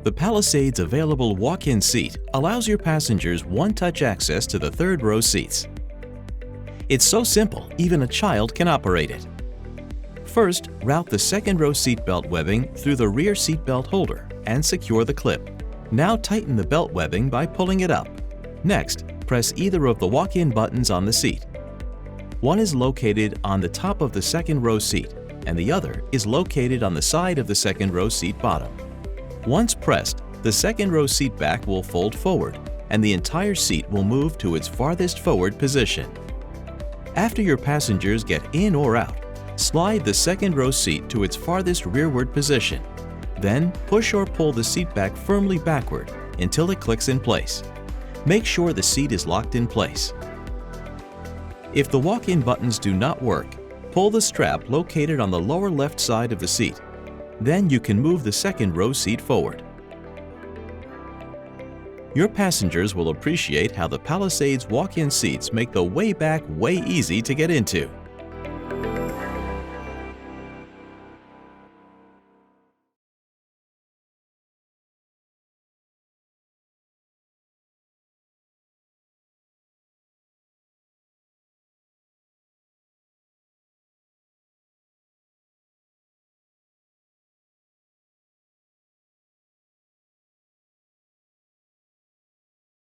The Palisades available walk-in seat allows your passengers one-touch access to the third-row seats. It's so simple, even a child can operate it. First, route the second-row seatbelt webbing through the rear seatbelt holder and secure the clip. Now tighten the belt webbing by pulling it up. Next, press either of the walk-in buttons on the seat. One is located on the top of the second-row seat, and the other is located on the side of the second-row seat bottom. Once pressed, the second-row seat back will fold forward, and the entire seat will move to its farthest forward position. After your passengers get in or out, slide the second-row seat to its farthest rearward position. Then push or pull the seat back firmly backward until it clicks in place. Make sure the seat is locked in place. If the walk-in buttons do not work, pull the strap located on the lower left side of the seat. Then you can move the second-row seat forward. Your passengers will appreciate how the Palisades walk-in seats make the way back way easy to get into.